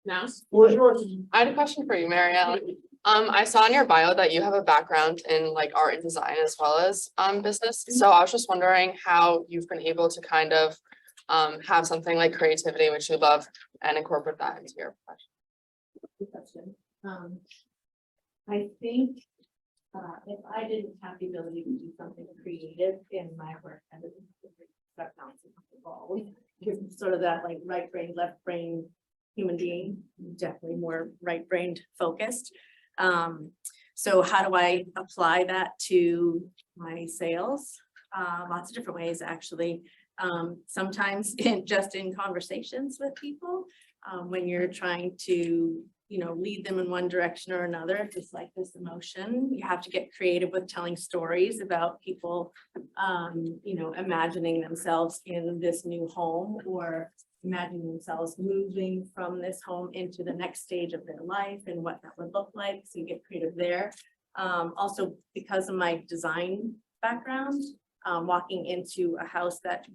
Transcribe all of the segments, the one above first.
Now, I had a question for you, Maryellen. I saw in your bio that you have a background in like art and design as well as business. So I was just wondering how you've been able to kind of have something like creativity, which you love, and incorporate that into your profession. good question. I think if I didn't have the ability to do something creative in my work, I would start bouncing off the ball. You're sort of that like right brain, left brain human being, definitely more right brained focused. So how do I apply that to my sales? Lots of different ways, actually. Sometimes just in conversations with people, when you're trying to, lead them in one direction or another, just like this emotion, you have to get creative with telling stories about people, imagining themselves in this new home or imagining themselves moving from this home into the next stage of their life and what that would look like. So you get creative there. Also, because of my design background, walking into a house that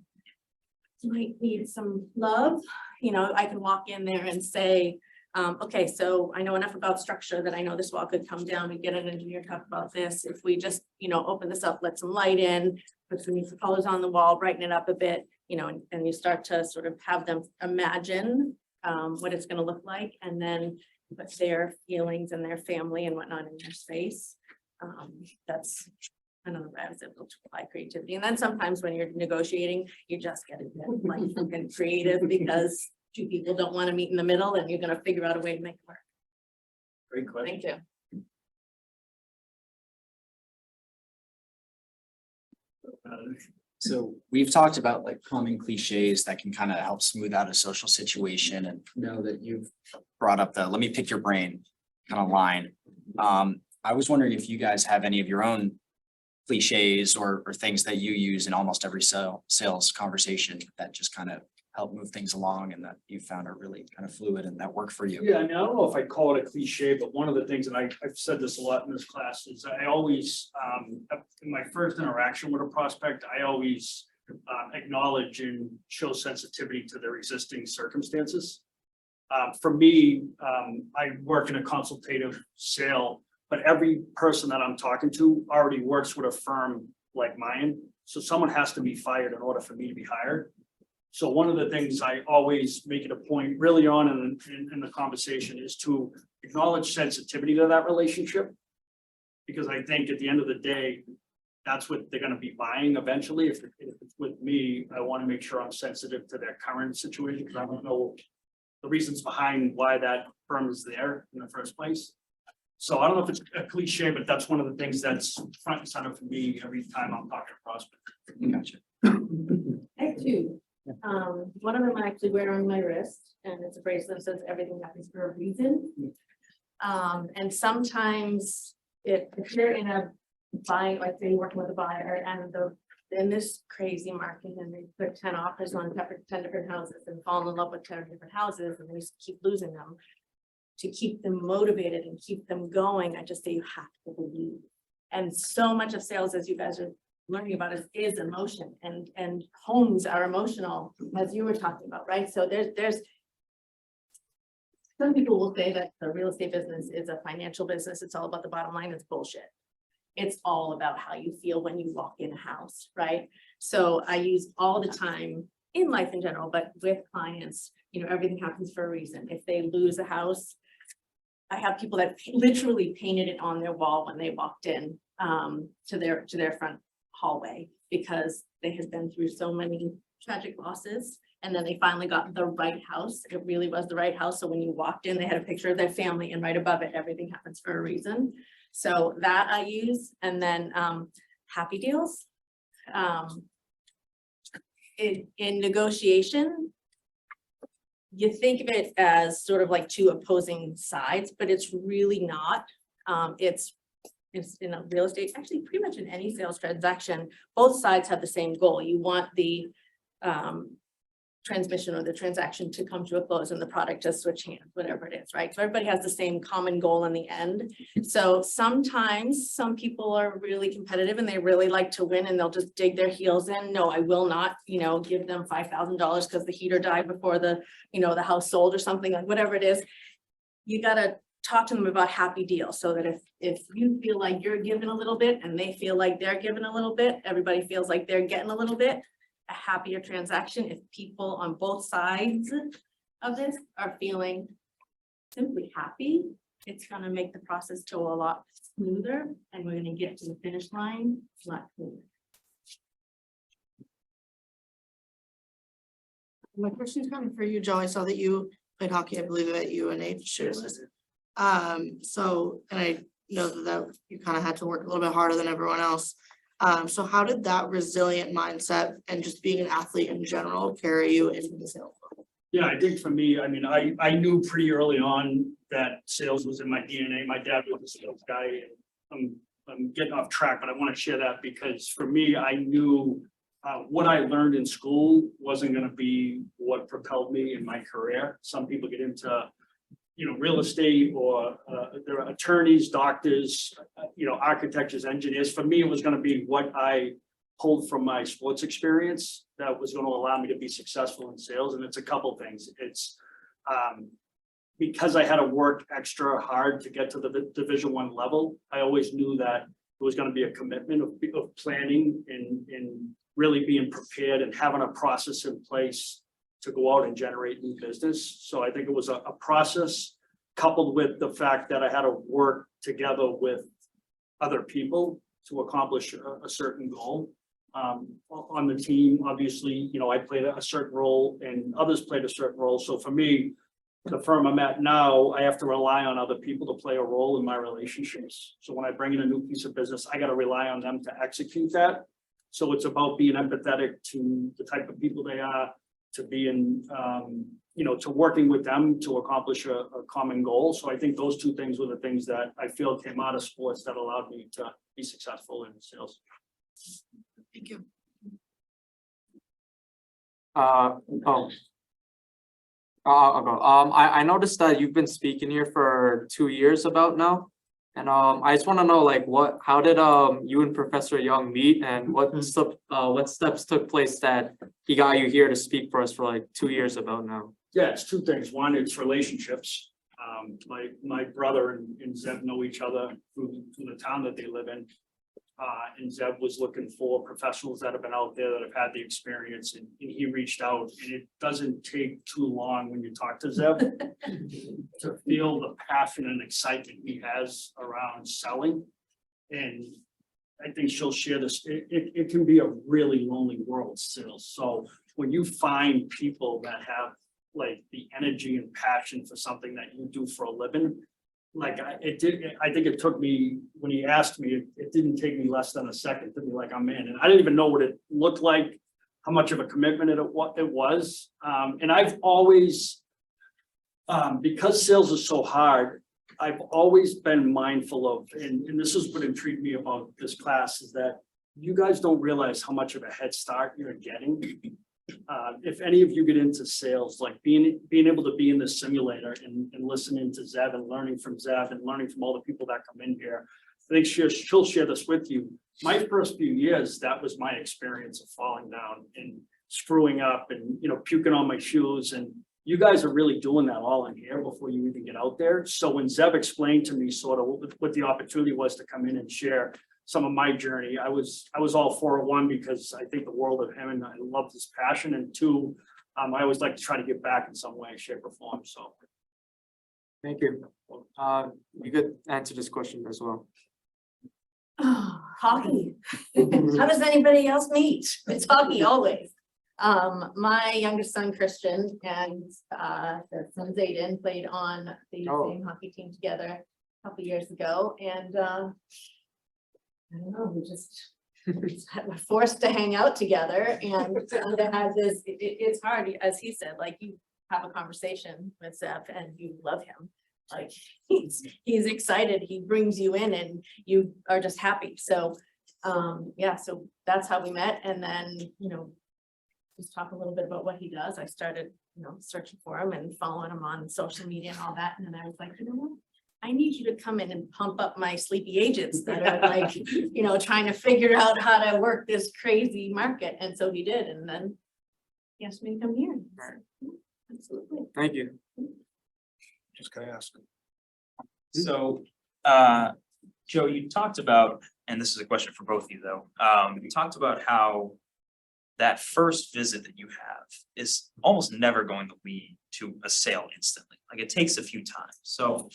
might need some love, I can walk in there and say, okay, so I know enough about structure that I know this wall could come down. We get an engineer talk about this. If we just, open this up, let some light in, put some colors on the wall, brighten it up a bit, and you start to sort of have them imagine what it's going to look like, and then put their feelings and their family and whatnot in their space. That's another way I was able to apply creativity. And then sometimes when you're negotiating, you just get it like fucking creative because two people don't want to meet in the middle, and you're going to figure out a way to make it work. Great question. Thank you. So we've talked about like common cliches that can kind of help smooth out a social situation, and know that you've brought up the let me pick your brain kind of line. I was wondering if you guys have any of your own cliches or things that you use in almost every sales conversation that just kind of help move things along and that you found are really kind of fluid and that work for you. Yeah, I mean, I don't know if I call it a cliche, but one of the things, and I've said this a lot in this class, is I always, in my first interaction with a prospect, I always acknowledge and show sensitivity to their existing circumstances. For me, I work in a consultative sale, but every person that I'm talking to already works with a firm like mine. So someone has to be fired in order for me to be hired. So one of the things I always make it a point really on in the conversation is to acknowledge sensitivity to that relationship. Because I think at the end of the day, that's what they're going to be buying eventually. If it's with me, I want to make sure I'm sensitive to their current situation because I don't know the reasons behind why that firm is there in the first place. So I don't know if it's a cliche, but that's one of the things that's front and center for me every time I'm talking to prospects. Gotcha. I have two. One of them I actually wear on my wrist, and it's a bracelet that says everything happens for a reason. And sometimes if you're in a buying, like say you're working with a buyer and in this crazy market and they put 10 offers on 10 different houses and fall in love with 10 different houses and we keep losing them, to keep them motivated and keep them going, I just say you have to believe. And so much of sales, as you guys are learning about, is emotion, and homes are emotional, as you were talking about, right? So there's some people will say that the real estate business is a financial business. It's all about the bottom line. It's bullshit. It's all about how you feel when you walk in a house, right? So I use all the time in life in general, but with clients, everything happens for a reason. If they lose a house, I have people that literally painted it on their wall when they walked in to their front hallway because they had been through so many tragic losses, and then they finally got the right house. It really was the right house. So when you walked in, they had a picture of their family, and right above it, everything happens for a reason. So that I use. And then happy deals. In negotiation, you think of it as sort of like two opposing sides, but it's really not. It's in a real estate, actually pretty much in any sales transaction, both sides have the same goal. You want the transmission or the transaction to come to a close and the product to switch hands, whatever it is, right? So everybody has the same common goal in the end. So sometimes some people are really competitive and they really like to win and they'll just dig their heels in. No, I will not, give them $5,000 because the heater died before the house sold or something, like whatever it is. You gotta talk to them about happy deals so that if you feel like you're giving a little bit and they feel like they're giving a little bit, everybody feels like they're getting a little bit. A happier transaction if people on both sides of this are feeling simply happy, it's gonna make the process go a lot smoother and we're gonna get to the finish line a lot smoother. My question's coming for you, Joe. I saw that you played hockey, I believe, at UNH. So, and I know that you kind of had to work a little bit harder than everyone else. So how did that resilient mindset and just being an athlete in general carry you into the sales world? Yeah, I think for me, I mean, I knew pretty early on that sales was in my DNA. My dad was a sales guy. I'm getting off track, but I want to share that because for me, I knew what I learned in school wasn't going to be what propelled me in my career. Some people get into real estate or there are attorneys, doctors, architects, engineers. For me, it was going to be what I pulled from my sports experience that was going to allow me to be successful in sales. And it's a couple things. It's because I had to work extra hard to get to the Division I level. I always knew that it was going to be a commitment of planning and really being prepared and having a process in place to go out and generate new business. So I think it was a process coupled with the fact that I had to work together with other people to accomplish a certain goal. On the team, obviously, I played a certain role and others played a certain role. So for me, the firm I'm at now, I have to rely on other people to play a role in my relationships. So when I bring in a new piece of business, I got to rely on them to execute that. So it's about being empathetic to the type of people they are, to being, to working with them to accomplish a common goal. So I think those two things were the things that I feel came out of sports that allowed me to be successful in sales. Thank you. I'll go. I noticed that you've been speaking here for 2 years about now. And I just want to know, like, how did you and Professor Young meet, and what steps took place that he got you here to speak for us for like 2 years about now? Yeah, it's two things. One, it's relationships. My brother and Zeb know each other through the town that they live in. And Zeb was looking for professionals that have been out there that have had the experience, and he reached out. And it doesn't take too long when you talk to Zeb to feel the passion and excitement he has around selling. And I think she'll share this. It can be a really lonely world still. So when you find people that have like the energy and passion for something that you do for a living, like I think it took me, when he asked me, it didn't take me less than a second to be like, I'm in. And I didn't even know what it looked like, how much of a commitment it was. And I've always, because sales is so hard, I've always been mindful of, and this is what intrigued me about this class, is that you guys don't realize how much of a head start you're getting. If any of you get into sales, like being able to be in the simulator and listening to Zeb and learning from Zeb and learning from all the people that come in here, I think she'll share this with you. My first few years, that was my experience of falling down and screwing up and, puking on my shoes. And you guys are really doing that all in here before you even get out there. So when Zeb explained to me sort of what the opportunity was to come in and share some of my journey, I was all for it. One, because I think the world of him and I loved his passion, and two, I always like to try to give back in some way, shape, or form. So Thank you. You could answer this question as well. Hockey. How does anybody else meet? It's hockey always. My youngest son, Christian, and their son Zayden played on the same hockey team together a couple years ago, and I don't know, we just were forced to hang out together, and it has this, it's hard, as he said, like you have a conversation with Zeb and you love him. Like he's excited, he brings you in and you are just happy. So yeah, so that's how we met. And then, just talk a little bit about what he does. I started, searching for him and following him on social media and all that. And then I was like, you know what? I need you to come in and pump up my sleepy agents that are like, trying to figure out how to work this crazy market. And so he did. And then he asked me to come here. Absolutely. Thank you. Just gonna ask. So, Joe, you talked about, and this is a question for both of you though, you talked about how that first visit that you have is almost never going to lead to a sale instantly. Like it takes a few times. So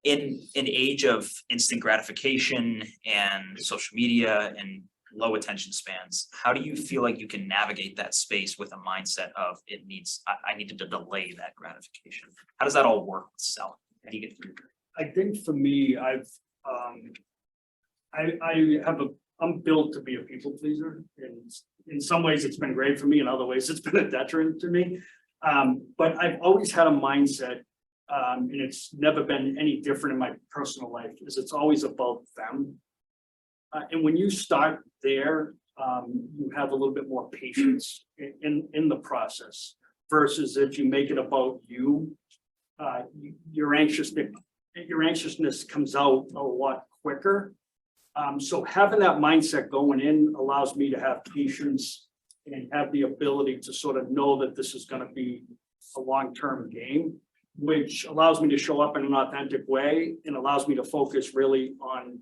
in an age of instant gratification and social media and low attention spans, how do you feel like you can navigate that space with a mindset of I needed to delay that gratification? How does that all work with selling? How do you get through that? I think for me, I'm built to be a people pleaser, and in some ways it's been great for me, in other ways it's been a detriment to me. But I've always had a mindset, and it's never been any different in my personal life, is it's always about them. And when you start there, you have a little bit more patience in the process, versus if you make it about you, your anxiousness comes out a lot quicker. So having that mindset going in allows me to have patience and have the ability to sort of know that this is going to be a long-term game, which allows me to show up in an authentic way and allows me to focus really on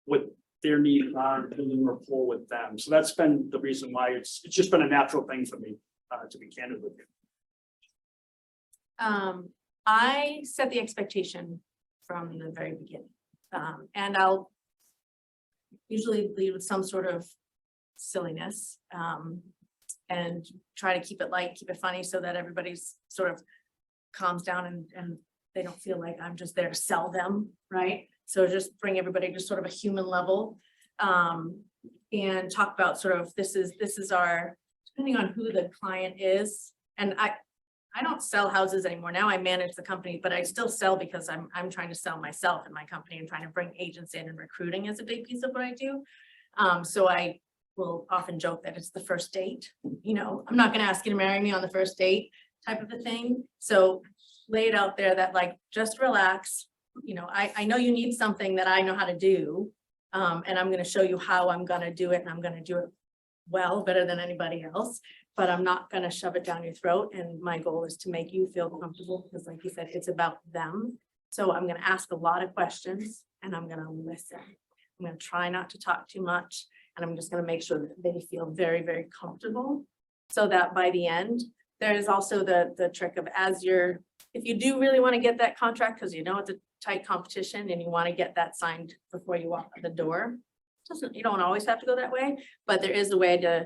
what their needs are and building rapport with them. So that's been the reason why it's just been a natural thing for me, to be candid with you. I set the expectation from the very beginning. And I'll usually lead with some sort of silliness, and try to keep it light, keep it funny, so that everybody's sort of calms down and they don't feel like I'm just there to sell them, right? So just bring everybody to sort of a human level, and talk about sort of, this is our, depending on who the client is. And I don't sell houses anymore. Now I manage the company, but I still sell because I'm trying to sell myself and my company and trying to bring agents in, and recruiting is a big piece of what I do. So I will often joke that it's the first date. I'm not going to ask you to marry me on the first date type of a thing. So lay it out there that, like, just relax. I know you need something that I know how to do. And I'm going to show you how I'm going to do it, and I'm going to do it well, better than anybody else. But I'm not going to shove it down your throat. And my goal is to make you feel comfortable, because like you said, it's about them. So I'm going to ask a lot of questions, and I'm going to listen. I'm going to try not to talk too much. And I'm just going to make sure that they feel very, very comfortable, so that by the end, there is also the trick of, if you do really want to get that contract, because it's a tight competition and you want to get that signed before you walk out the door. You don't always have to go that way, but there is a way to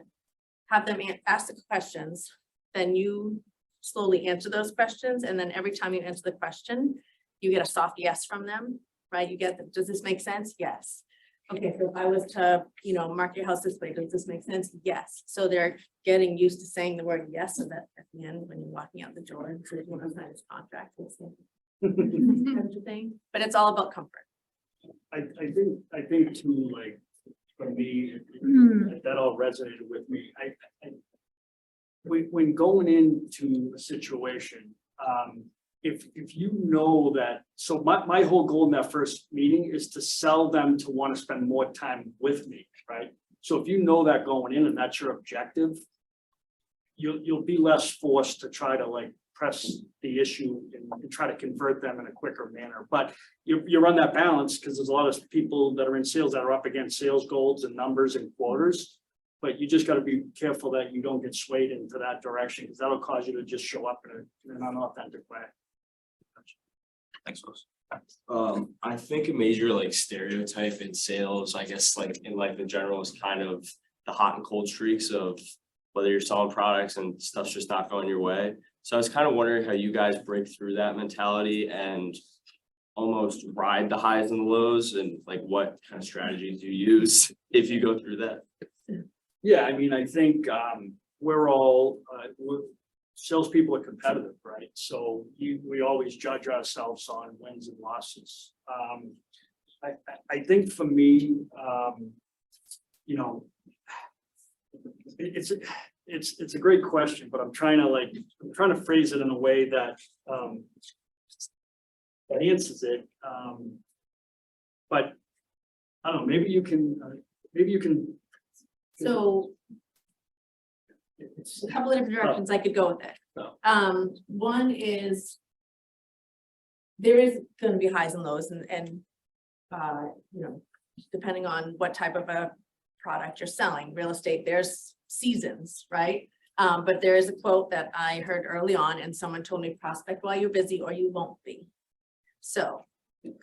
have them ask the questions, then you slowly answer those questions. And then every time you answer the question, you get a soft yes from them, right? Does this make sense? Yes. Okay, so if I was to, mark your house this way, does this make sense? Yes. So they're getting used to saying the word yes, so that at the end, when you're walking out the door, and so you want to sign this contract, it's kind of thing. But it's all about comfort. I think too, like, for me, that all resonated with me. When going into a situation, if you know that, so my whole goal in that first meeting is to sell them to want to spend more time with me, right? So if you know that going in and that's your objective, you'll be less forced to try to like press the issue and try to convert them in a quicker manner. But you run that balance, because there's a lot of people that are in sales that are up against sales goals and numbers and quotas. But you just got to be careful that you don't get swayed into that direction, because that'll cause you to just show up in an unauthentic way. Thanks, Louis. I think a major like stereotype in sales, I guess, like in like the general, is kind of the hot and cold streaks of whether you're selling products and stuff's just not going your way. So I was kind of wondering how you guys break through that mentality and almost ride the highs and the lows, and like what kind of strategies you use if you go through that. Yeah, I mean, I think we're all salespeople are competitive, right? So we always judge ourselves on wins and losses. I think for me, it's a great question, but I'm trying to phrase it in a way that that answers it. But I don't know, maybe you can. So It's, a couple of different directions I could go with it. Oh. One is there is gonna be highs and lows and you know, depending on what type of a product you're selling, real estate, there's seasons, right? But there is a quote that I heard early on and someone told me prospect while you're busy or you won't be. So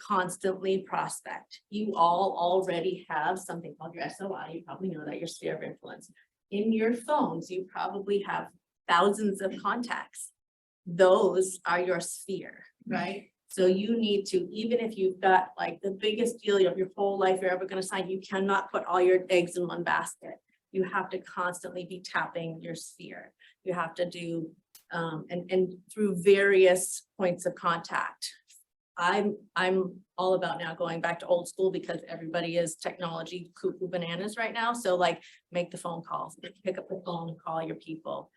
constantly prospect. You all already have something called your SOI. You probably know that, your sphere of influence. In your phones, you probably have thousands of contacts. Those are your sphere, right? So you need to, even if you've got like the biggest deal of your whole life you're ever going to sign, you cannot put all your eggs in one basket. You have to constantly be tapping your sphere. You have to do, and through various points of contact. I'm all about now going back to old school because everybody is technology cuckoo bananas right now. So like make the phone calls, pick up the phone, call your people,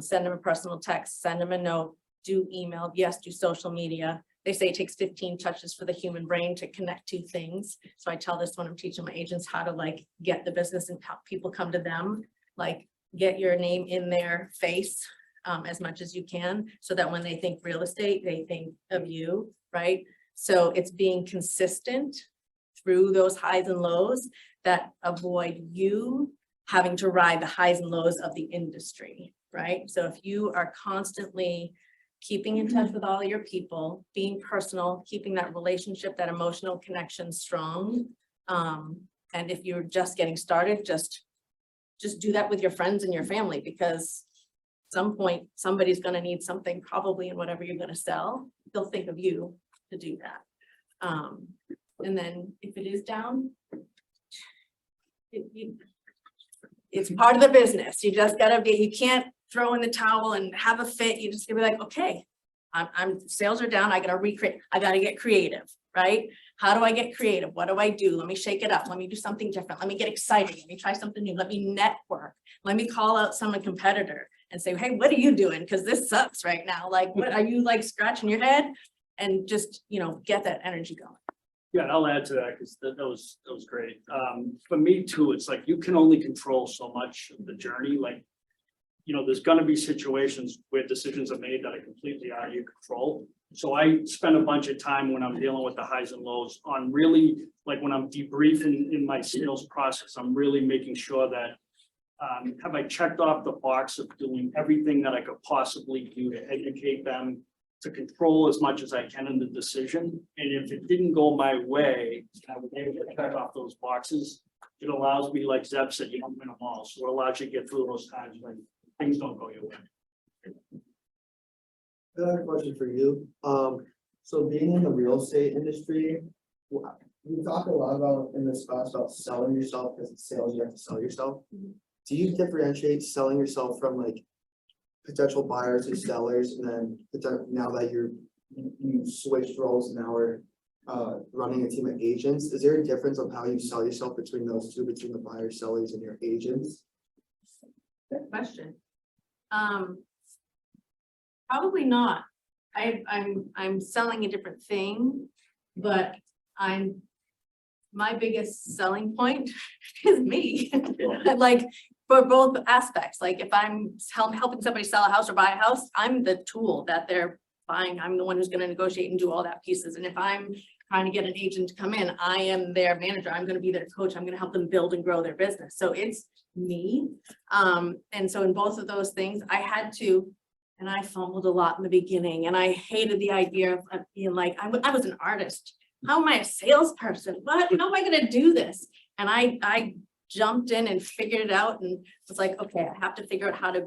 send them a personal text, send them a note, do email, yes, do social media. They say it takes 15 touches for the human brain to connect two things. So I tell this when I'm teaching my agents how to like get the business and how people come to them, like get your name in their face as much as you can, so that when they think real estate, they think of you, right? So it's being consistent through those highs and lows that avoid you having to ride the highs and lows of the industry, right? So if you are constantly keeping in touch with all of your people, being personal, keeping that relationship, that emotional connection strong. And if you're just getting started, just do that with your friends and your family, because at some point, somebody's gonna need something probably in whatever you're gonna sell. They'll think of you to do that. And then if it is down, it's part of the business. You just gotta be, you can't throw in the towel and have a fit. You just gotta be like, okay, sales are down. I gotta recreate, I gotta get creative, right? How do I get creative? What do I do? Let me shake it up. Let me do something different. Let me get excited. Let me try something new. Let me network. Let me call out some competitor and say, hey, what are you doing? Because this sucks right now. Like, what are you like scratching your head? And just, you know, get that energy going. Yeah, and I'll add to that because that was great. For me too, it's like you can only control so much of the journey. Like, you know, there's gonna be situations where decisions are made that are completely out of your control. So I spend a bunch of time when I'm dealing with the highs and lows on really, like when I'm debriefing in my sales process, I'm really making sure that have I checked off the box of doing everything that I could possibly do to educate them, to control as much as I can in the decision. And if it didn't go my way, I was able to check off those boxes. It allows me, like Zeb said, you don't win them all. So it allows you to get through those times when things don't go your way. I have a question for you. So being in the real estate industry, we talk a lot about in this class about selling yourself, because it's sales, you have to sell yourself. Do you differentiate selling yourself from like potential buyers to sellers, and then now that you switched roles and now we're running a team of agents, is there a difference of how you sell yourself between those two, between the buyers, sellers, and your agents? Good question. Probably not. I'm selling a different thing, but my biggest selling point is me. Like for both aspects, like if I'm helping somebody sell a house or buy a house, I'm the tool that they're buying. I'm the one who's going to negotiate and do all that pieces. And if I'm trying to get an agent to come in, I am their manager. I'm going to be their coach. I'm going to help them build and grow their business. So it's me. And so in both of those things, I had to, and I fumbled a lot in the beginning, and I hated the idea of being like, I was an artist. How am I a salesperson? What? How am I going to do this? And I jumped in and figured it out and was like, okay, I have to figure out how to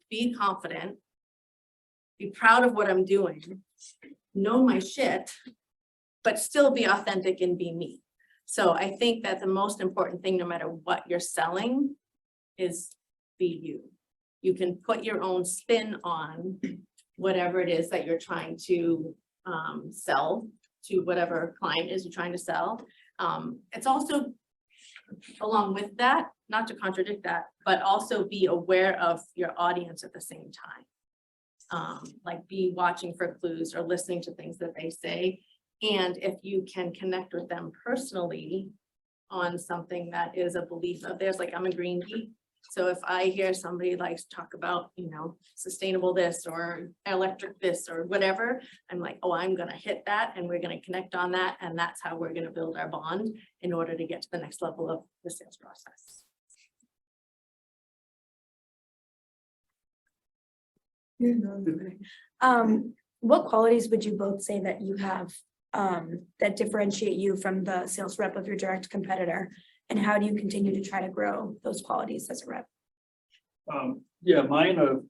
be confident, be proud of what I'm doing, know my shit, but still be authentic and be me. So I think that the most important thing, no matter what you're selling, is be you. You can put your own spin on whatever it is that you're trying to sell to whatever client is you're trying to sell. It's also along with that, not to contradict that, but also be aware of your audience at the same time. Like be watching for clues or listening to things that they say. And if you can connect with them personally on something that is a belief of theirs, like I'm a green geek. So if I hear somebody likes to talk about, you know, sustainable this or electric this or whatever, I'm like, oh, I'm gonna hit that and we're gonna connect on that. And that's how we're gonna build our bond in order to get to the next level of the sales process. What qualities would you both say that you have that differentiate you from the sales rep of your direct competitor? And how do you continue to try to grow those qualities as a rep? Yeah, mine are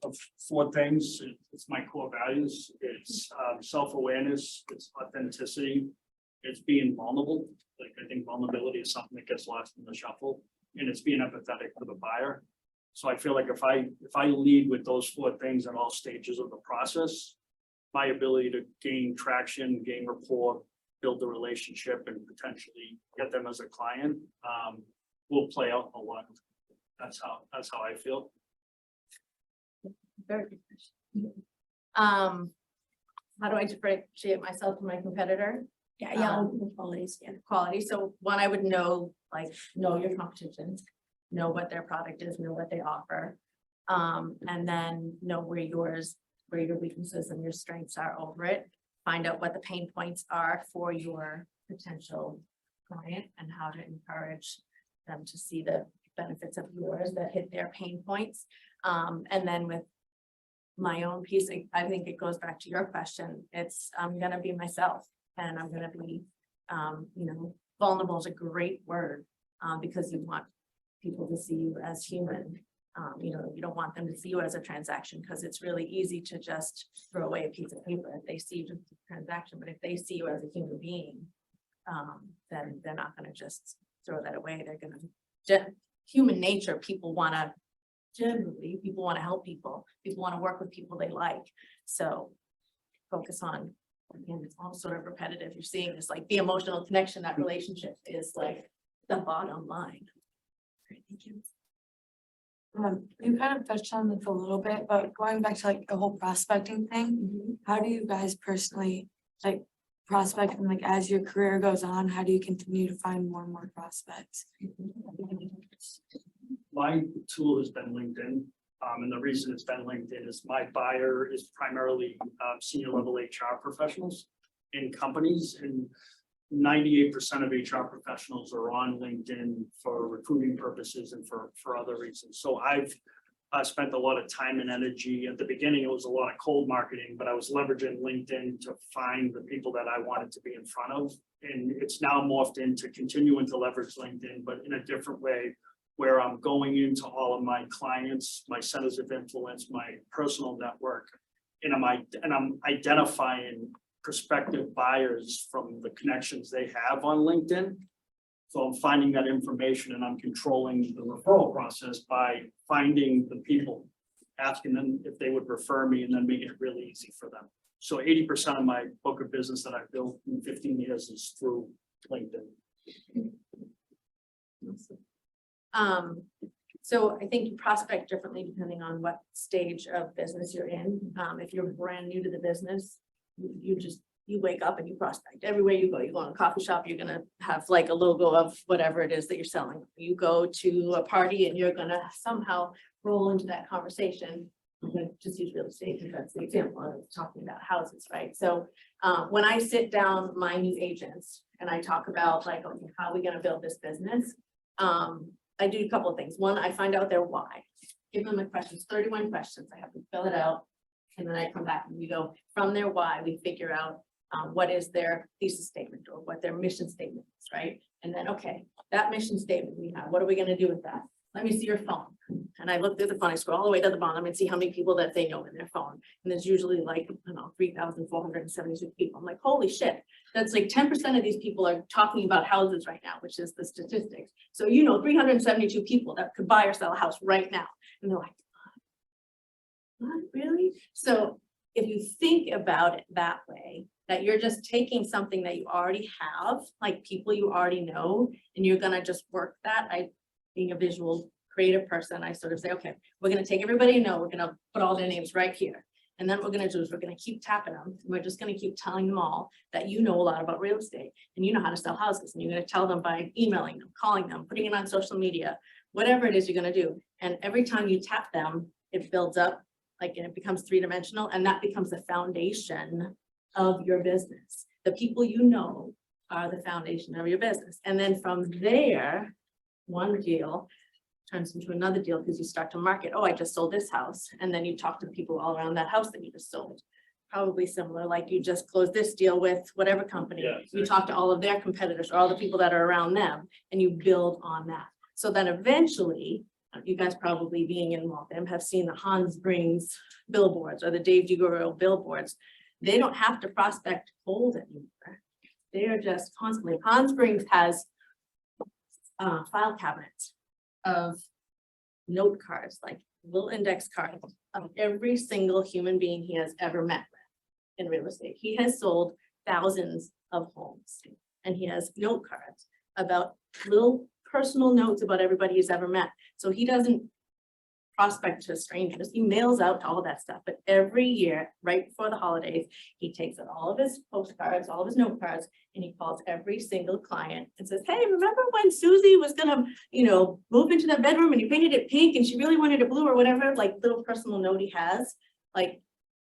4 things. It's my core values. It's self-awareness, it's authenticity, it's being vulnerable. Like I think vulnerability is something that gets lost in the shuffle, and it's being empathetic to the buyer. So I feel like if I lead with those 4 things at all stages of the process, my ability to gain traction, gain rapport, build the relationship and potentially get them as a client will play out a lot. That's how I feel. Very good question. How do I differentiate myself from my competitor? Yeah, the qualities, yeah. Quality. So one, I would know your competition, know what their product is, know what they offer. And then know where your weaknesses and your strengths are over it. Find out what the pain points are for your potential client and how to encourage them to see the benefits of yours that hit their pain points. And then with my own piece, I think it goes back to your question. It's I'm gonna be myself and I'm gonna be, vulnerable is a great word because you want people to see you as human. You don't want them to see you as a transaction because it's really easy to just throw away a piece of paper if they see you just as a transaction. But if they see you as a human being, then they're not going to just throw that away. They're going to human nature. People want to help people. People want to work with people they like. So focus on, again, it's all sort of repetitive. You're seeing this like the emotional connection, that relationship is like the bottom line. Great, thank you. You kind of touched on this a little bit, but going back to like the whole prospecting thing, how do you guys personally like prospect and like as your career goes on, how do you continue to find more and more prospects? My tool has been LinkedIn. And the reason it's been LinkedIn is my buyer is primarily senior level HR professionals in companies, and 98% of HR professionals are on LinkedIn for recruiting purposes and for other reasons. So I've spent a lot of time and energy. At the beginning, it was a lot of cold marketing, but I was leveraging LinkedIn to find the people that I wanted to be in front of. And it's now morphed into continuing to leverage LinkedIn, but in a different way, where I'm going into all of my clients, my centers of influence, my personal network, and I'm identifying prospective buyers from the connections they have on LinkedIn. So I'm finding that information and I'm controlling the referral process by finding the people, asking them if they would refer me, and then making it really easy for them. So 80% of my book of business that I've built in 15 years is through LinkedIn. So I think you prospect differently depending on what stage of business you're in. If you're brand new to the business, you wake up and you prospect. Everywhere you go in a coffee shop, you're gonna have like a logo of whatever it is that you're selling. You go to a party and you're gonna somehow roll into that conversation. I'm gonna just use real estate because that's the example. I was talking about houses, right? So when I sit down my new agents and I talk about like, okay, how are we gonna build this business? I do a couple of things. One, I find out their why. Give them the questions, 31 questions. I have to fill it out. And then I come back and we go from their why, we figure out what is their thesis statement or what their mission statement is, right? And then, okay, that mission statement we have, what are we gonna do with that? Let me see your phone. And I look through the phone, I scroll all the way to the bottom and see how many people that they know in their phone. And there's usually like, 3,472 people. I'm like, holy shit, that's like 10% of these people are talking about houses right now, which is the statistics. So 372 people that could buy or sell a house right now. And they're like, what, really? So if you think about it that way, that you're just taking something that you already have, like people you already know, and you're gonna just work that. Being a visual creative person, I sort of say, okay, we're gonna take everybody you know, we're gonna put all their names right here. And then what we're gonna do is we're gonna keep tapping them. And we're just gonna keep telling them all that you know a lot about real estate and you know how to sell houses. And you're gonna tell them by emailing them, calling them, putting it on social media, whatever it is you're gonna do. And every time you tap them, it builds up, like, and it becomes three-dimensional, and that becomes the foundation of your business. The people you know are the foundation of your business. And then from there, one deal turns into another deal because you start to market, oh, I just sold this house. And then you talk to the people all around that house that you just sold. Probably similar, like you just closed this deal with whatever company. Yeah, You talk to all of their competitors or all the people that are around them and you build on that. So then eventually, you guys probably being in Waltham have seen the Hans Brings billboards or the Dave DeGuerro billboards. They don't have to prospect cold anymore. They are just constantly, Hans Brings has file cabinets of note cards, like little index cards of every single human being he has ever met with in real estate. He has sold thousands of homes and he has note cards about little personal notes about everybody he's ever met. So he doesn't prospect to strangers, he mails out all that stuff, but every year, right before the holidays, he takes out all of his postcards, all of his note cards, and he calls every single client and says, hey, remember when Susie was gonna, move into that bedroom and you painted it pink and she really wanted it blue or whatever, like little personal note he has. Like,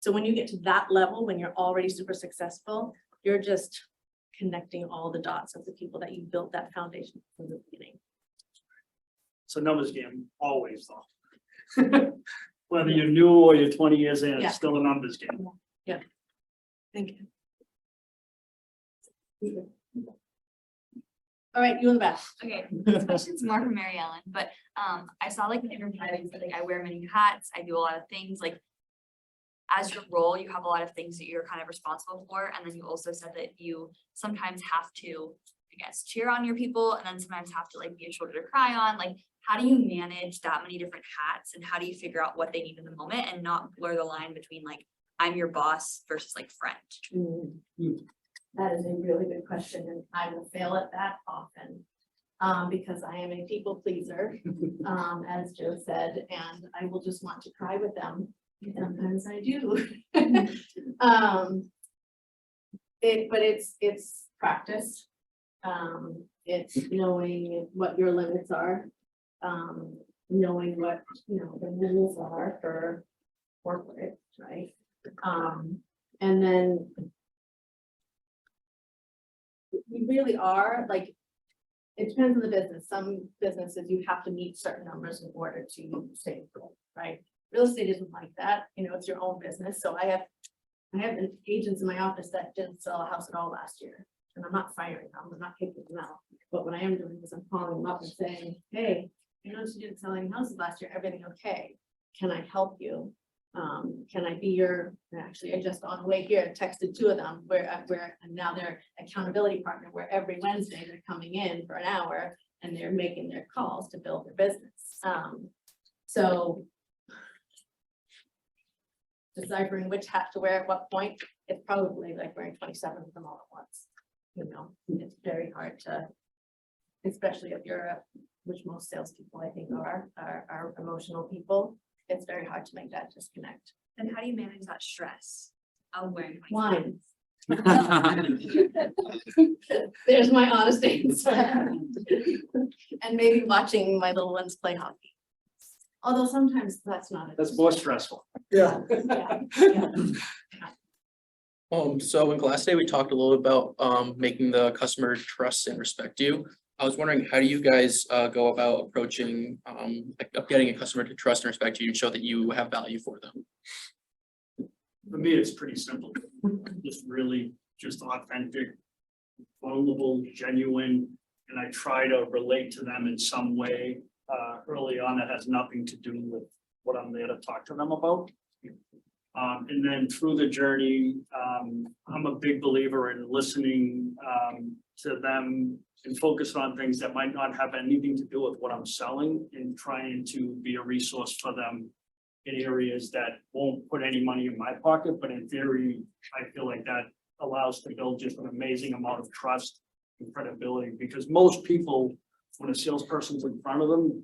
so when you get to that level, when you're already super successful, you're just connecting all the dots of the people that you built that foundation from the beginning. It's a numbers game, always though. Whether you're new or you're 20 years in, Yeah. it's still a numbers game. Thank you. All right, you in the back. Okay, this question's more for Maryellen, but I saw like in the interview, like I wear many hats, I do a lot of things, like as your role, you have a lot of things that you're kind of responsible for, and then you also said that you sometimes have to, I guess, cheer on your people, and then sometimes have to like be a shoulder to cry on. Like, how do you manage that many different hats, and how do you figure out what they need in the moment and not blur the line between like I'm your boss versus like friend? That is a really good question, and I will fail at that often. Because I am a people pleaser, as Joe said, and I will just want to cry with them. Sometimes I do. But it's practice. It's knowing what your limits are. Knowing what, the rules are for corporate, right? And then we really are like, it depends on the business. Some businesses you have to meet certain numbers in order to stay afloat, right? Real estate isn't like that, it's your own business. So I have agents in my office that didn't sell a house at all last year. And I'm not firing them, I'm not kicking them out. But what I am doing is I'm calling them up and saying, hey, you noticed you didn't sell any houses last year, everything okay? Can I help you? Can I be your, actually, I just on the way here texted two of them where and now they're accountability partner, where every Wednesday they're coming in for an hour and they're making their calls to build their business. So deciphering which hat to wear at what point, it's probably like wearing 27 of them all at once. It's very hard to, especially if you're which most salespeople I think are emotional people. It's very hard to make that disconnect. And how do you manage that stress of wearing Wine. There's my honest answer. And maybe watching my little ones play hockey. Although sometimes that's not. That's more stressful. Yeah. Yeah. So in class today, we talked a little about making the customer trust and respect you. I was wondering, how do you guys go about approaching getting a customer to trust and respect you and show that you have value for them? For me, it's pretty simple. Just really just authentic, vulnerable, genuine, and I try to relate to them in some way early on that has nothing to do with what I'm there to talk to them about. And then through the journey, I'm a big believer in listening to them and focus on things that might not have anything to do with what I'm selling and trying to be a resource for them in areas that won't put any money in my pocket, but in theory, I feel like that allows to build just an amazing amount of trust and credibility, because most people, when a salesperson's in front of them,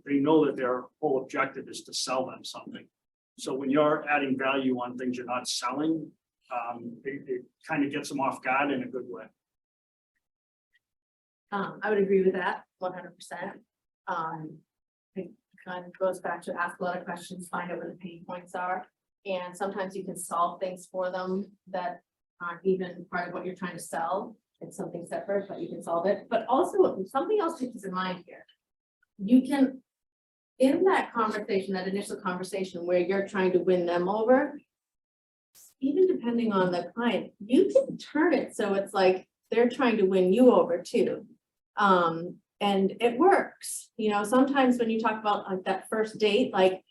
they know that their whole objective is to sell them something. So when you're adding value on things you're not selling, it kind of gets them off guard in a good way. I would agree with that 100%. It kind of goes back to ask a lot of questions, find out where the pain points are. And sometimes you can solve things for them that aren't even part of what you're trying to sell. It's something separate, but you can solve it. But also something else to keep in mind here. You can, in that conversation, that initial conversation where you're trying to win them over, even depending on the client, you can turn it so it's like they're trying to win you over too. And it works, you know, sometimes when you talk about like that first date, like,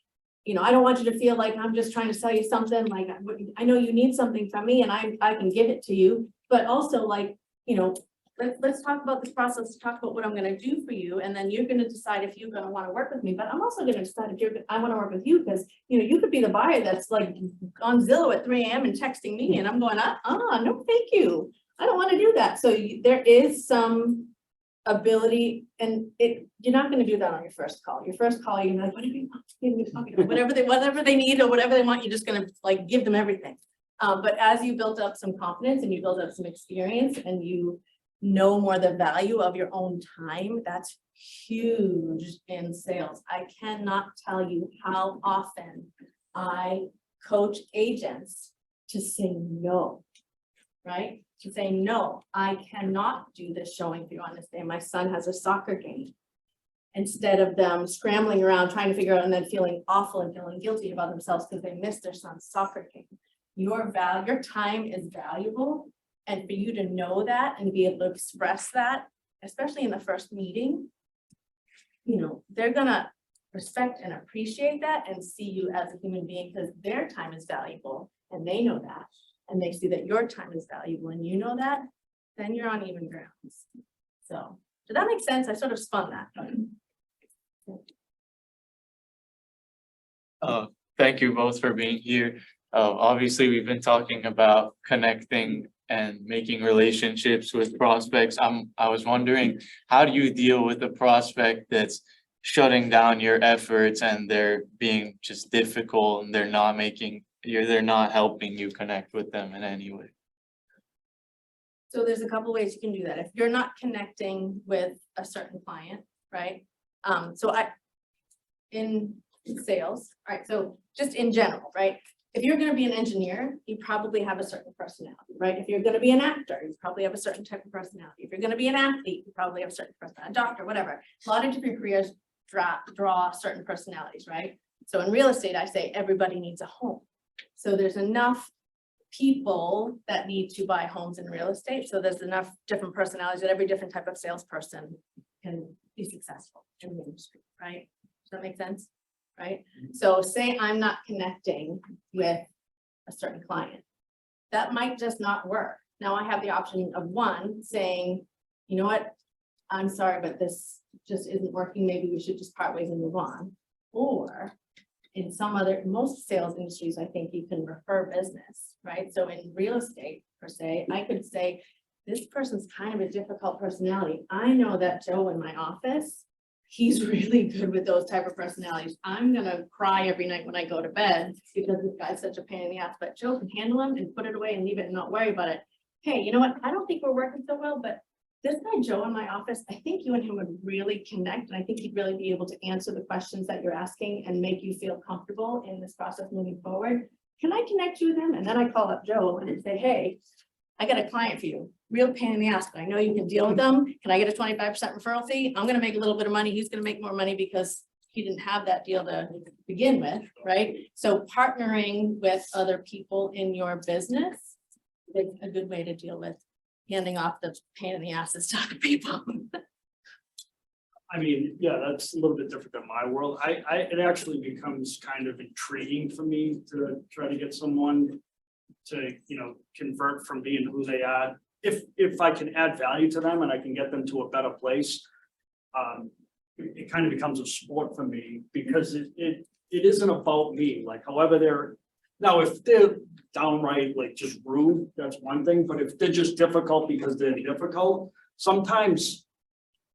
you know, I don't want you to feel like I'm just trying to sell you something, like, I know you need something from me and I can give it to you, but also like, you know, let's talk about this process, talk about what I'm gonna do for you, and then you're gonna decide if you're gonna wanna work with me, but I'm also gonna decide if I wanna work with you, because, you know, you could be the buyer that's like on Zillow at 3 AM and texting me, and I'm going, no, thank you. I don't wanna do that. So there is some ability, and you're not gonna do that on your first call. Your first call, you're like, whatever they need or whatever they want, you're just gonna like give them everything. But as you build up some confidence and you build up some experience and you know more the value of your own time, that's huge in sales. I cannot tell you how often I coach agents to say no, right? To say, no, I cannot do this showing for you on this day. My son has a soccer game. Instead of them scrambling around trying to figure out and then feeling awful and feeling guilty about themselves because they missed their son's soccer game. Your time is valuable. And for you to know that and be able to express that, especially in the first meeting, you know, they're gonna respect and appreciate that and see you as a human being, because their time is valuable and they know that. And they see that your time is valuable and you know that, then you're on even grounds. So, did that make sense? I sort of spun that. Thank you both for being here. Obviously, we've been talking about connecting and making relationships with prospects. I was wondering, how do you deal with a prospect that's shutting down your efforts and they're being just difficult and they're not helping you connect with them in any way? So there's a couple ways you can do that. If you're not connecting with a certain client, right? In sales, right? So just in general, right? If you're gonna be an engineer, you probably have a certain personality, right? If you're gonna be an actor, you probably have a certain type of personality. If you're gonna be an athlete, you probably have a certain personality, a doctor, whatever. A lot of different careers draw certain personalities, right? So in real estate, I say everybody needs a home. So there's enough people that need to buy homes in real estate. So there's enough different personalities that every different type of salesperson can be successful in the industry, right? Does that make sense? Right? So say I'm not connecting with a certain client. That might just not work. Now I have the option of one saying, you know what, I'm sorry, but this just isn't working. Maybe we should just part ways and move on. Or in most sales industries, I think you can refer business, right? So in real estate per se, I could say, this person's kind of a difficult personality. I know that Joe in my office, he's really good with those type of personalities. I'm gonna cry every night when I go to bed because this guy's such a pain in the ass, but Joe can handle him and put it away and leave it and not worry about it. Hey, you know what? I don't think we're working so well, but this guy Joe in my office, I think you and him would really connect, and I think he'd really be able to answer the questions that you're asking and make you feel comfortable in this process moving forward. Can I connect you with him? And then I call up Joe and say, hey, I got a client for you, real pain in the ass, but I know you can deal with them. Can I get a 25% referral fee? I'm gonna make a little bit of money. He's gonna make more money because he didn't have that deal to begin with, right? So partnering with other people in your business is a good way to deal with handing off the pain in the asses to other people. I mean, yeah, that's a little bit different than my world. It actually becomes kind of intriguing for me to try to get someone to, you know, convert from being who they are. If I can add value to them and I can get them to a better place, it kind of becomes a sport for me, because it isn't about me, like however they're, now if they're downright like just rude, that's one thing, but if they're just difficult because they're difficult, sometimes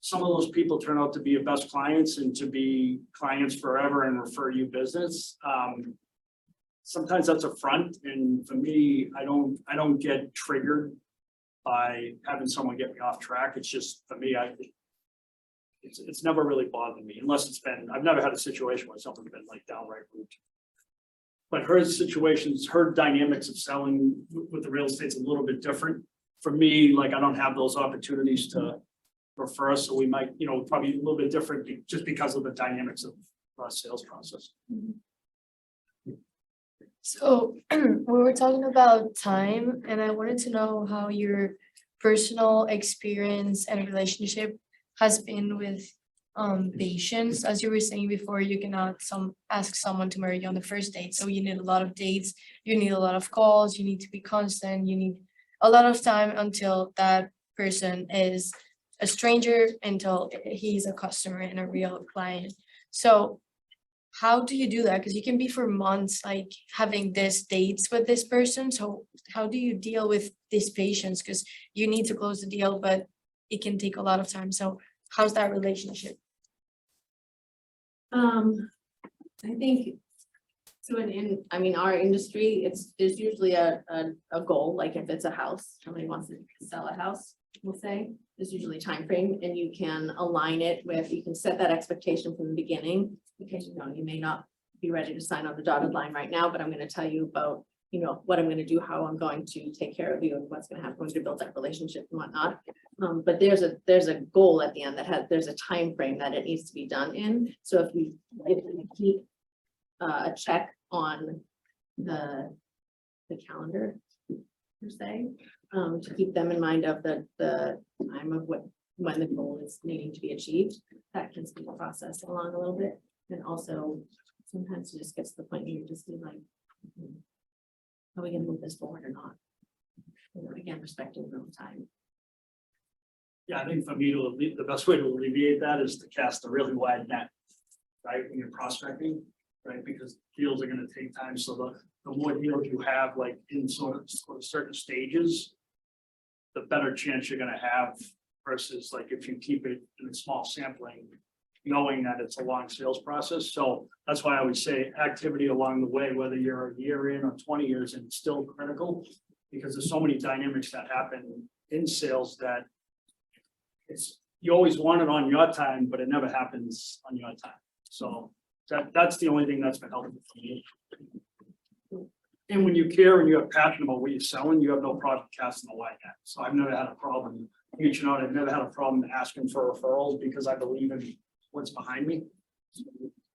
some of those people turn out to be your best clients and to be clients forever and refer you business. Sometimes that's a front, and for me, I don't get triggered by having someone get me off track. It's just, for me, it's never really bothered me unless it's been, I've never had a situation where someone's been like downright rude. But her situations, her dynamics of selling with the real estate's a little bit different. For me, like I don't have those opportunities to refer, so we might, probably a little bit different just because of the dynamics of sales process. So we were talking about time, and I wanted to know how your personal experience and relationship has been with patients. As you were saying before, you cannot ask someone to marry you on the first date, so you need a lot of dates, you need a lot of calls, you need to be constant, you need a lot of time until that person is a stranger, until he's a customer and a real client. So how do you do that? Because you can be for months like having these dates with this person. So how do you deal with these patients? Because you need to close the deal, but it can take a lot of time. So how's that relationship? I think, so I mean, our industry, there's usually a goal, like if it's a house, somebody wants to sell a house, we'll say, there's usually a time frame, and you can align it with, you can set that expectation from the beginning, because you may not be ready to sign on the dotted line right now, but I'm gonna tell you about, what I'm gonna do, how I'm going to take care of you, and what's gonna happen to build that relationship and whatnot. But there's a goal at the end there's a time frame that it needs to be done in. So if you keep a check on the calendar, per se, to keep them in mind of the time of when the goal is needing to be achieved, that can speed the process along a little bit. And also sometimes it just gets to the point where you just be like, are we gonna move this forward or not? Again, respecting your own time. Yeah, I think for me the best way to alleviate that is to cast a really wide net, right, when you're prospecting, right? Because deals are gonna take time, so the more deals you have, like in sort of certain stages, the better chance you're gonna have versus like if you keep it in a small sampling, knowing that it's a long sales process. So that's why I always say activity along the way, whether you're a year in or 20 years in, it's still critical, because there's so many dynamics that happen in sales that you always want it on your time, but it never happens on your time. So that's the only thing that's been helpful for me. And when you care and you're passionate about what you're selling, you have no problem casting a wide net. So I've never had a problem reaching out. I've never had a problem asking for referrals because I believe in what's behind me.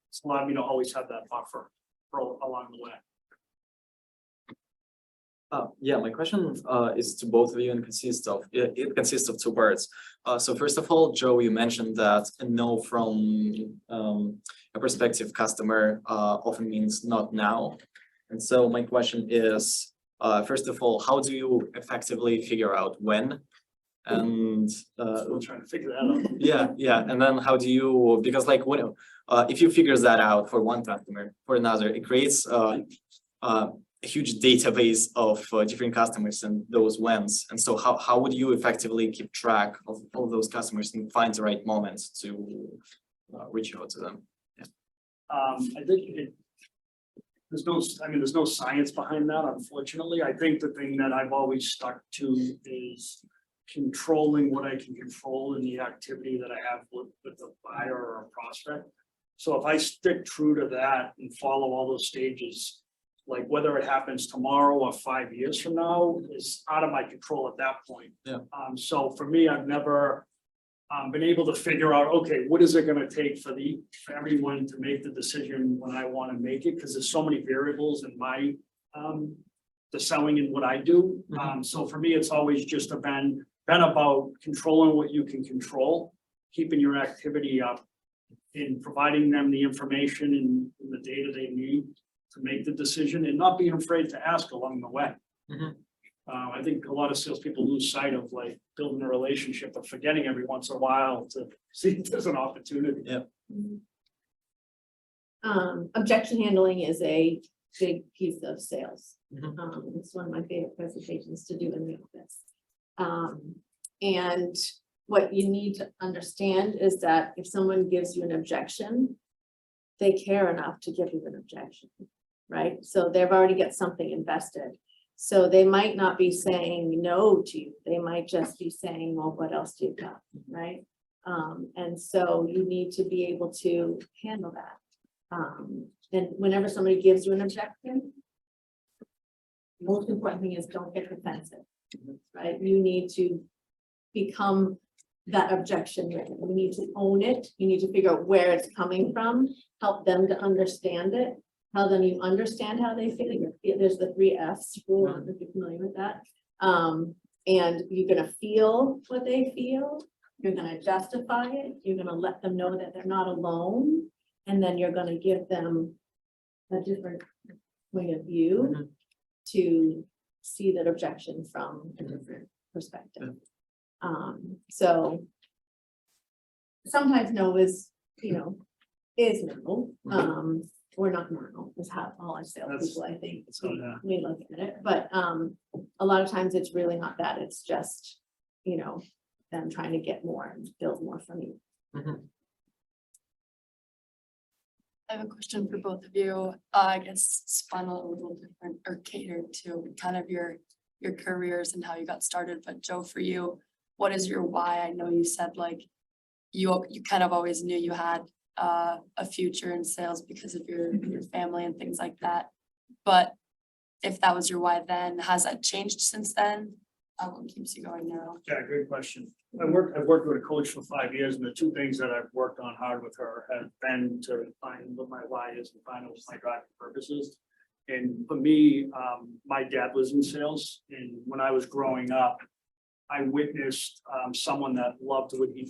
It's allowed me to always have that buffer along the way. Yeah, my question is to both of you, and it consists of two parts. So first of all, Joe, you mentioned that a no from a prospective customer often means not now. And so my question is, first of all, how do you effectively figure out when? And Still trying to figure that out. yeah, and then how do you, because like when if you figure that out for one customer, for another, it creates a huge database of different customers and those whens. And so how would you effectively keep track of all those customers and find the right moments to reach out to them? Yeah. I think there's no science behind that, unfortunately. I think the thing that I've always stuck to is controlling what I can control in the activity that I have with the buyer or a prospect. So if I stick true to that and follow all those stages, like whether it happens tomorrow or 5 years from now is out of my control at that point. Yeah. So for me, I've never been able to figure out, okay, what is it gonna take for everyone to make the decision when I wanna make it? Because there's so many variables in my the selling and what I do. So for me, it's always just been about controlling what you can control, keeping your activity up, and providing them the information and the data they need to make the decision, and not being afraid to ask along the way. I think a lot of salespeople lose sight of like building a relationship, but forgetting every once in a while to see if there's an opportunity. Yeah. Objection handling is a big piece of sales. Mhm. It's one of my favorite presentations to do in the office. And what you need to understand is that if someone gives you an objection, they care enough to give you an objection, right? So they've already got something invested. So they might not be saying no to you. They might just be saying, well, what else do you got, right? And so you need to be able to handle that. And whenever somebody gives you an objection, the most important thing is don't get defensive, right? You need to become that objection written. You need to own it. You need to figure out where it's coming from, help them to understand it, tell them you understand how they feel. There's the 3 F's rule, I don't know if you're familiar with that. And you're gonna feel what they feel. You're gonna justify it. You're gonna let them know that they're not alone. And then you're gonna give them a different point of view to see that objection from a different perspective. So sometimes no is, is no, or not normal, is how all our salespeople, I think, we look at it, but, a lot of times it's really not that, it's just, them trying to get more and build more from you. I have a question for both of you. I guess spun a little different or catered to kind of your careers and how you got started. But Joe, for you, what is your why? I know you said like you kind of always knew you had a future in sales because of your family and things like that. But if that was your why then, has that changed since then? What keeps you going now? Yeah, great question. I've worked with a coach for 5 years, and the 2 things that I've worked on hard with her have been to find what my why is and find what my driving purpose is. And for me, my dad was in sales, and when I was growing up, I witnessed someone that loved what he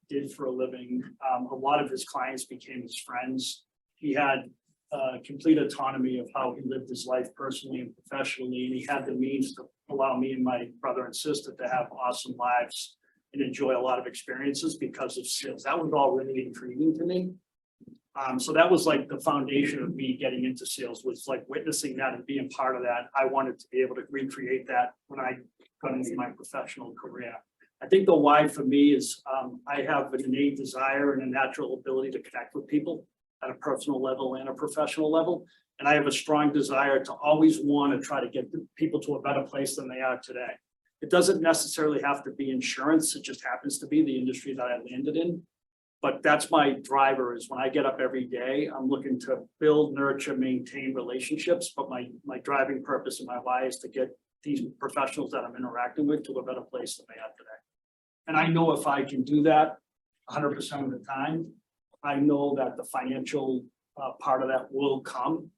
did for a living. A lot of his clients became his friends. He had complete autonomy of how he lived his life personally and professionally, and he had the means to allow me and my brother and sister to have awesome lives and enjoy a lot of experiences because of sales. That was all really intriguing to me. So that was like the foundation of me getting into sales, was like witnessing that and being part of that. I wanted to be able to recreate that when I got into my professional career. I think the why for me is I have an innate desire and a natural ability to connect with people at a personal level and a professional level. And I have a strong desire to always want to try to get people to a better place than they are today. It doesn't necessarily have to be insurance. It just happens to be the industry that I landed in. But that's my driver, is when I get up every day, I'm looking to build, nurture, maintain relationships. But my driving purpose and my why is to get these professionals that I'm interacting with to a better place than they are today. And I know if I can do that 100% of the time, I know that the financial part of that will come.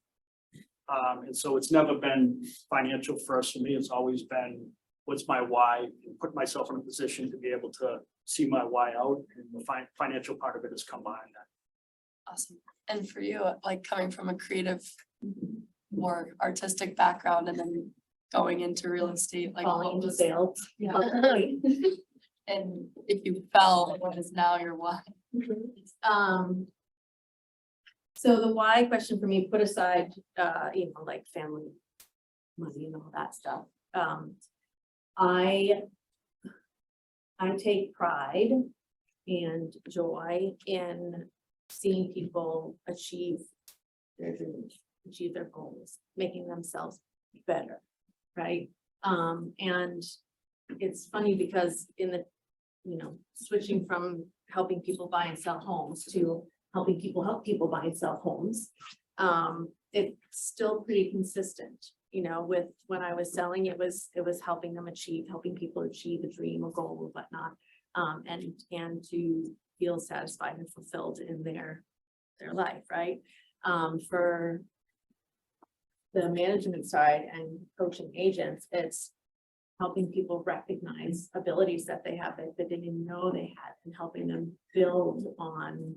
And so it's never been financial first for me. It's always been, what's my why, and put myself in a position to be able to see my why out, and the financial part of it has come behind that. Awesome. And for you, like coming from a creative, more artistic background and then going into real estate, like Falling what into was, sales. and if you fell, what is now your why? So the why question for me, put aside, like family, money and all that stuff. I take pride and joy in seeing people achieve their dreams, achieve their goals, making themselves better, right? And it's funny because in the, switching from helping people buy and sell homes to helping people help people buy and sell homes, it's still pretty consistent. With when I was selling, it was helping people achieve a dream, a goal, or whatnot, and to feel satisfied and fulfilled in their life, right? For the management side and coaching agents, it's helping people recognize abilities that they have that they didn't even know they had, and helping them build on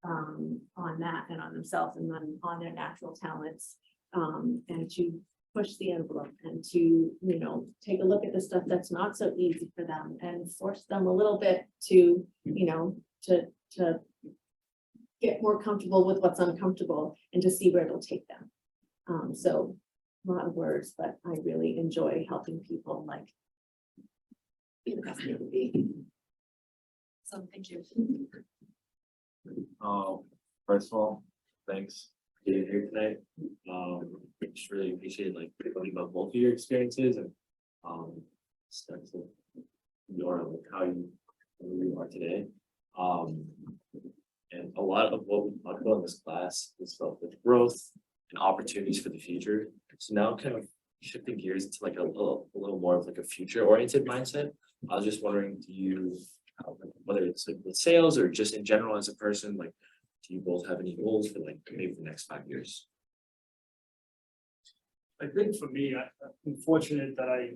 that and on themselves and on their natural talents, and to push the envelope and to, take a look at the stuff that's not so easy for them and force them a little bit to, to get more comfortable with what's uncomfortable and to see where it'll take them. So a lot of words, but I really enjoy helping people like be the best they can be. So thank you. First of all, thanks for being here tonight. Just really appreciate like learning about both of your experiences and steps of your like how you are today. And a lot of what we talked about in this class is about the growth and opportunities for the future. So now kind of shifting gears into like a little more of like a future oriented mindset. I was just wondering, do you, whether it's like with sales or just in general as a person, like, do you both have any goals for like maybe the next 5 years? I think for me, I'm fortunate that I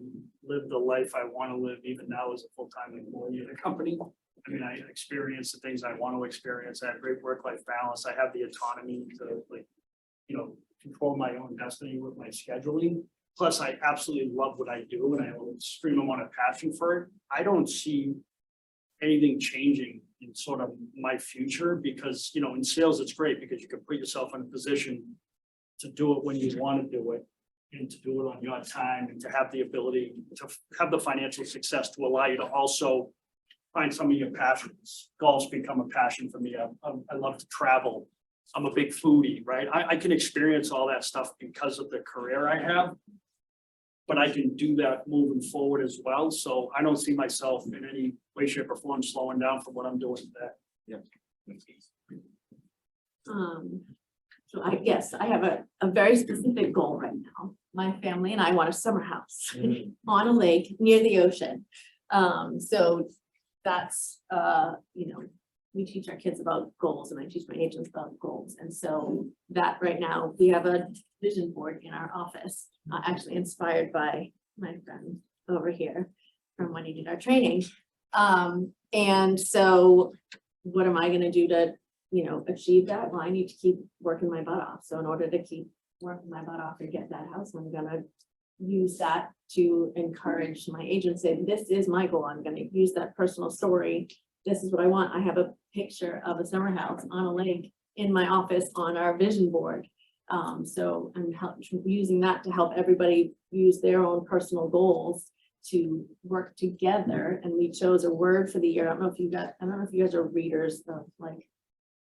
lived the life I want to live even now as a full-time employee in a company. I mean, I experienced the things I want to experience. I have great work-life balance. I have the autonomy to like, you know, control my own destiny with my scheduling. Plus, I absolutely love what I do and I have an extreme amount of passion for it. I don't see anything changing in sort of my future because, you know, in sales, it's great because you can put yourself in a position to do it when you want to do it and to do it on your time and to have the ability to have the financial success to allow you to also find some of your passions. Golf's become a passion for me. I love to travel. I'm a big foodie, right? I can experience all that stuff because of the career I have. But I can do that moving forward as well. So I don't see myself in any way, shape or form slowing down from what I'm doing today. So I have a very specific goal right now. My family and I want a summer house on a lake near the ocean. So that's, you know, we teach our kids about goals and I teach my agents about goals. And so that right now we have a vision board in our office, actually inspired by my friend over here from when he did our training. And so what am I going to do to, you know, achieve that? Well, I need to keep working my butt off. So in order to keep working my butt off and get that house, I'm going to use that to encourage my agents. Say, this is my goal. I'm going to use that personal story. This is what I want. I have a picture of a summer house on a lake in my office on our vision board. So I'm using that to help everybody use their own personal goals to work together. And we chose a word for the year. I don't know if you guys are readers of like,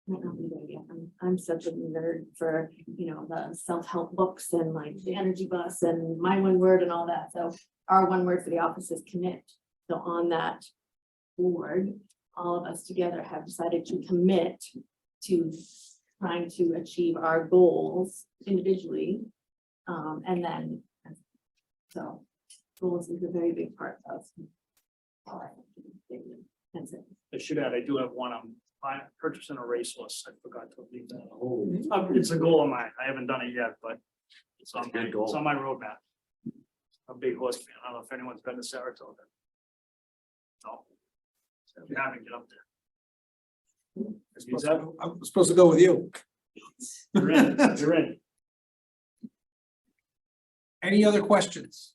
might not be there yet. I'm such a nerd for, you know, the self-help books and like the energy bus and my one word and all that. So our one word for the office is commit. So on that board, all of us together have decided to commit to trying to achieve our goals individually. And then, so goals is a very big part of our that's it. I should add, I do have one. I'm purchasing a racehorse. I forgot to leave that. It's a goal of mine. I haven't done it yet, but it's on my roadmap. A big horse fan. I don't know if anyone's been to Saratoga. No. So if you haven't, get up there. I'm supposed to go with you. You're in, you're in. Any other questions?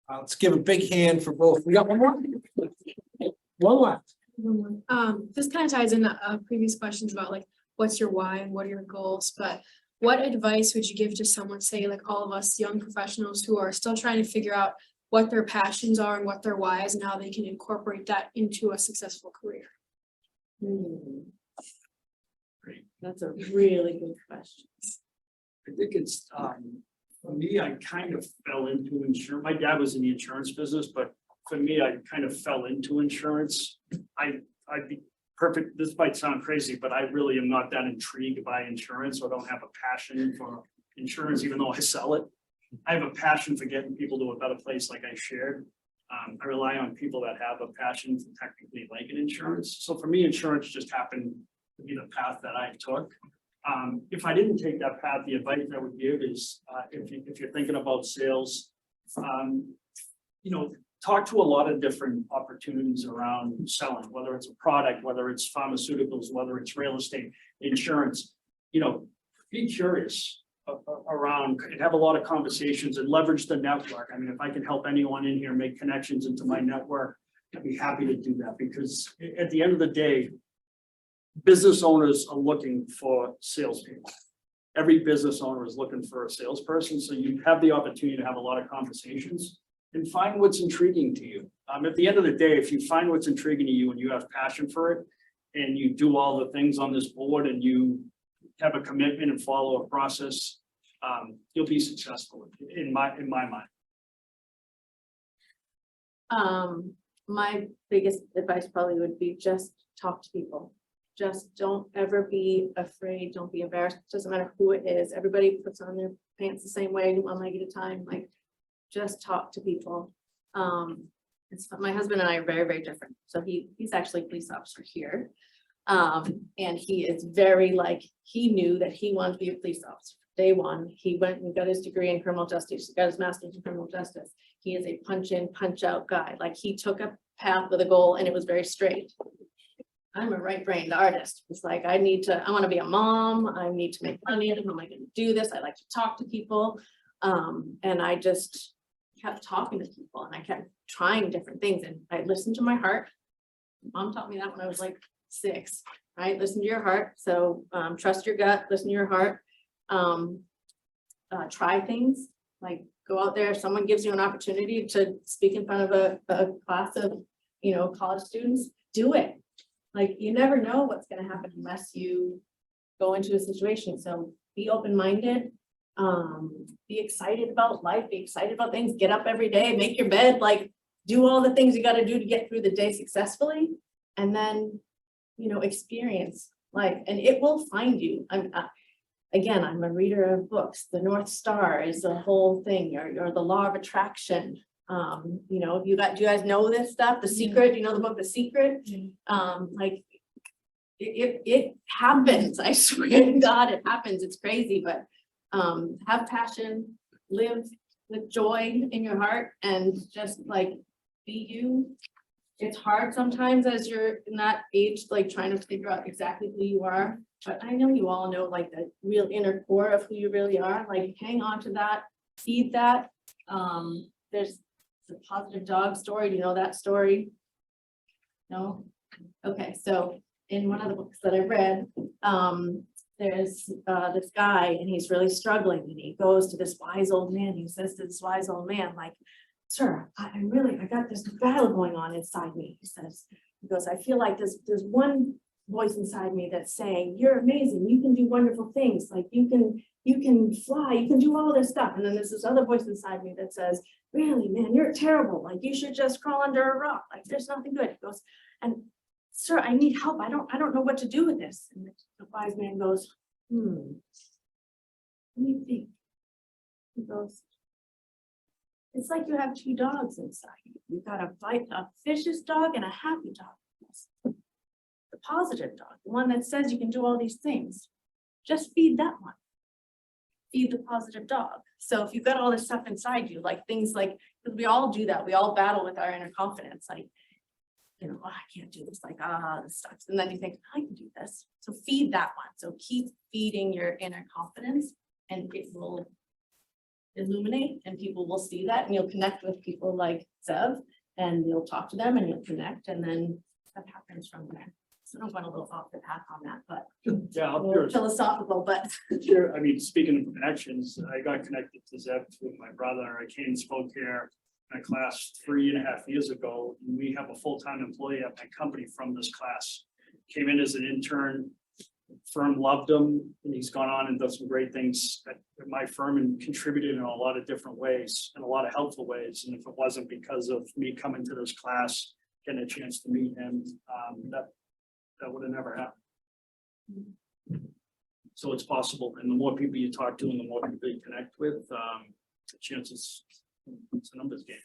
Let's give a big hand for both. We got one more? One left. This kind of ties into previous questions about like, what's your why and what are your goals? But what advice would you give to someone, say like all of us young professionals who are still trying to figure out what their passions are and what their why is and how they can incorporate that into a successful career? Great. That's a really good question. I think it's, for me, I kind of fell into insurance. My dad was in the insurance business, but for me, I kind of fell into insurance. I'd be perfect. This might sound crazy, but I really am not that intrigued by insurance. So I don't have a passion for insurance, even though I sell it. I have a passion for getting people to a better place like I shared. I rely on people that have a passion for technically like an insurance. So for me, insurance just happened to be the path that I took. If I didn't take that path, the advice I would give is if you're thinking about sales, you know, talk to a lot of different opportunities around selling, whether it's a product, whether it's pharmaceuticals, whether it's real estate, insurance, you know, be curious around and have a lot of conversations and leverage the network. I mean, if I can help anyone in here make connections into my network, I'd be happy to do that because at the end of the day, business owners are looking for salespeople. Every business owner is looking for a salesperson, so you have the opportunity to have a lot of conversations and find what's intriguing to you. At the end of the day, if you find what's intriguing to you and you have passion for it, and you do all the things on this board and you have a commitment and follow a process, you'll be successful in my mind. My biggest advice probably would be just talk to people. Just don't ever be afraid, don't be embarrassed, doesn't matter who it is, everybody puts on their pants the same way, one leg at a time, like, just talk to people. My husband and I are very, very different, so he's actually a police officer here. And he is very like, he knew that he wanted to be a police officer. Day one, he went and got his degree in criminal justice, got his master's in criminal justice. He is a punch in, punch out guy, like he took a path with a goal and it was very straight. I'm a right-brained artist. It's like, I want to be a mom. I need to make money. How am I going to do this? I like to talk to people. And I just kept talking to people and I kept trying different things and I listened to my heart. Mom taught me that when I was like 6, right? Listen to your heart. So trust your gut, listen to your heart. Try things, like go out there. If someone gives you an opportunity to speak in front of a class of, college students, do it. Like, you never know what's going to happen unless you go into a situation. So be open-minded, be excited about life, be excited about things, get up every day, make your bed, like do all the things you got to do to get through the day successfully. And then, experience life and it will find you. Again, I'm a reader of books. The North Star is the whole thing, or the law of attraction. Do you guys know this stuff? The Secret, the book, The Secret? Like it happens. I swear to God, it happens. It's crazy, but have passion, live with joy in your heart, and just like be you. It's hard sometimes as you're in that age, like trying to figure out exactly who you are. But I know you all know like the real inner core of who you really are. Like hang on to that, feed that. There's the positive dog story. Do you know that story? No? Okay, so in one of the books that I read, there's this guy and he's really struggling and he goes to this wise old man. He says to this wise old man, like, sir, I got this battle going on inside me. He goes, I feel like there's one voice inside me that's saying, you're amazing, you can do wonderful things, like you can fly, you can do all this stuff. And then there's this other voice inside me that says, really, man, you're terrible, like you should just crawl under a rock, like there's nothing good. He goes, and sir, I need help, I don't know what to do with this. And the wise man goes, let me think. He goes, it's like you have 2 dogs inside you. You've got a vicious dog and a happy dog. The positive dog, the one that says you can do all these things, just feed that one. Feed the positive dog. So if you've got all this stuff inside you, like things like, because we all do that, we all battle with our inner confidence, like, oh, I can't do this, like, this sucks. And then you think, I can do this. So feed that one. So keep feeding your inner confidence and it will illuminate and people will see that and you'll connect with people like Zev and you'll talk to them and you'll connect and then that happens from there. So I don't want a little off the path on that, but Yeah, a little philosophical, but sure. I mean, speaking of connections, I got connected to Zev with my brother. I came and spoke here in a class 3.5 years ago. And we have a full-time employee at my company from this class. Came in as an intern, firm loved him, and he's gone on and done some great things at my firm and contributed in a lot of different ways, in a lot of helpful ways. And if it wasn't because of me coming to this class, getting a chance to meet him, that would have never happened. So it's possible, and the more people you talk to and the more people you connect with, the chances, it's a numbers game.